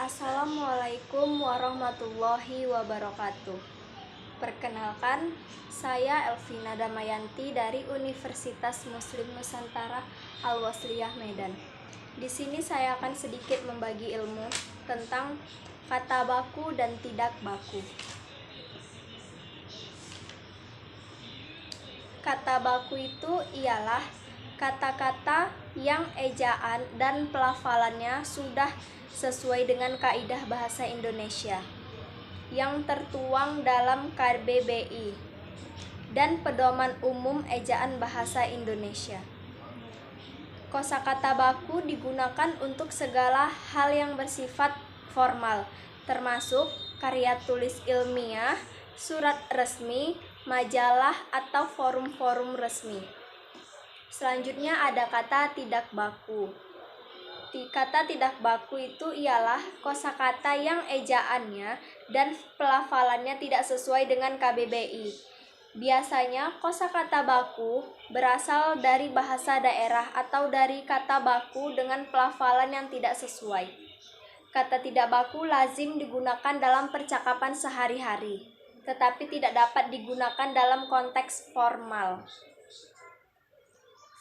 Assalamualaikum warahmatullahi wabarakatuh. Perkenalkan, saya Elvina Damayanti dari Universitas Muslim Nusantara Al-Wasliyah Medan. Di sini saya akan sedikit membagi ilmu tentang kata baku dan tidak baku. Kata baku itu ialah kata-kata yang ejaan dan pelafalannya sudah sesuai dengan kaidah bahasa Indonesia yang tertuang dalam KBBI dan Pedoman Umum Ejaan Bahasa Indonesia. Kosakata baku digunakan untuk segala hal yang bersifat formal, termasuk karya tulis ilmiah, surat resmi, majalah, atau forum-forum resmi. Selanjutnya ada kata tidak baku. Kata tidak baku itu ialah kosakata yang ejaannya dan pelafalannya tidak sesuai dengan KBBI. Biasanya kosakata baku berasal dari bahasa daerah atau dari kata baku dengan pelafalan yang tidak sesuai. Kata tidak baku lazim digunakan dalam percakapan sehari-hari, tetapi tidak dapat digunakan dalam konteks formal.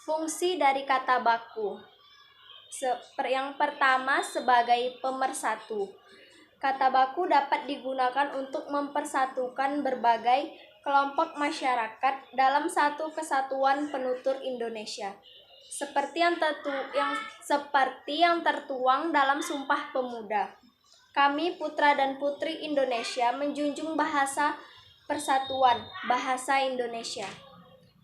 Fungsi dari kata baku. Yang pertama, sebagai pemersatu. Kata baku dapat digunakan untuk mempersatukan berbagai kelompok masyarakat dalam satu kesatuan penutur Indonesia. Seperti yang tertuang dalam Sumpah Pemuda. Kami putra dan putri Indonesia menjunjung bahasa persatuan, bahasa Indonesia.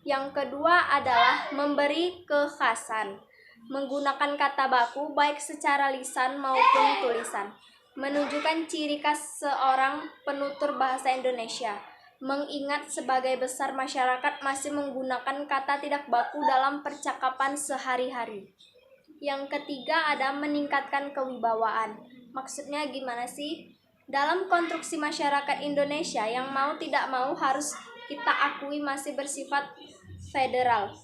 Yang kedua adalah memberi kekhasan. Menggunakan kata baku baik secara lisan maupun tulisan, menunjukkan ciri khas seorang penutur bahasa Indonesia. Mengingat sebagai besar masyarakat masih menggunakan kata tidak baku dalam percakapan sehari-hari. Yang ketiga ada meningkatkan kewibawaan. Maksudnya gimana sih? Dalam konstruksi masyarakat Indonesia yang mau tidak mau harus kita akui masih bersifat federal.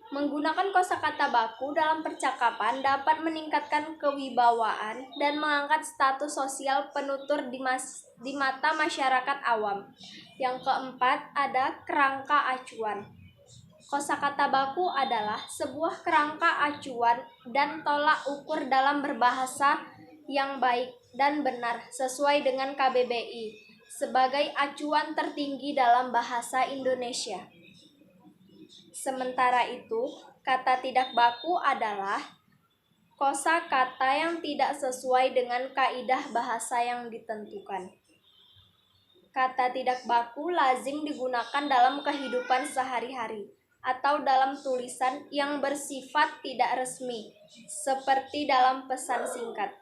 Menggunakan kosakata baku dalam percakapan dapat meningkatkan kewibawaan dan mengangkat status sosial penutur di mata masyarakat awam. Yang keempat ada kerangka acuan. Kosakata baku adalah sebuah kerangka acuan dan tolak ukur dalam berbahasa yang baik dan benar sesuai dengan KBBI sebagai acuan tertinggi dalam bahasa Indonesia. Sementara itu, kata tidak baku adalah kosakata yang tidak sesuai dengan kaidah bahasa yang ditentukan. Kata tidak baku lazim digunakan dalam kehidupan sehari-hari atau dalam tulisan yang bersifat tidak resmi, seperti dalam pesan singkat.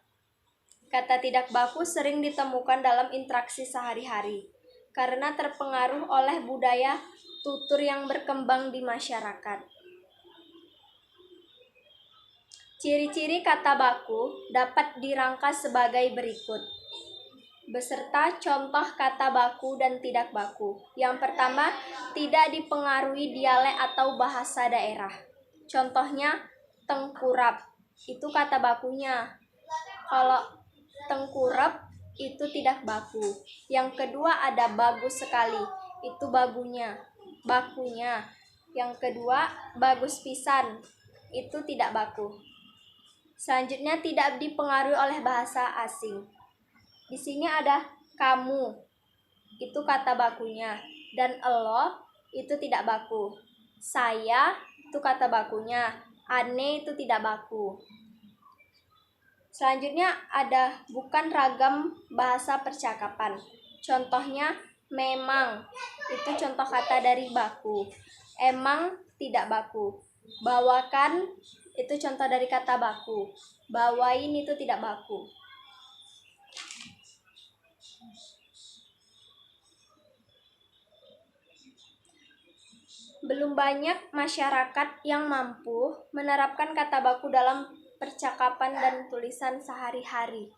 Kata tidak baku sering ditemukan dalam interaksi sehari-hari karena terpengaruh oleh budaya tutur yang berkembang di masyarakat. Ciri-ciri kata baku dapat dirangkas sebagai berikut, beserta contoh kata baku dan tidak baku. Yang pertama, tidak dipengaruhi dialek atau bahasa daerah. Contohnya, tengkurap, itu kata bakunya. Kalau tengkurap, itu tidak baku. Yang kedua ada bagus sekali, itu bakunya. Yang kedua, bagus pisan, itu tidak baku. Selanjutnya, tidak dipengaruhi oleh bahasa asing. Di sini ada kamu, itu kata bakunya, dan elo itu tidak baku. Saya itu kata bakunya, ane itu tidak baku. Selanjutnya ada bukan ragam bahasa percakapan. Contohnya memang, itu contoh kata dari baku. Emang tidak baku. Bawakan, itu contoh dari kata baku. Bawain itu tidak baku. Belum banyak masyarakat yang mampu menerapkan kata baku dalam percakapan dan tulisan sehari-hari.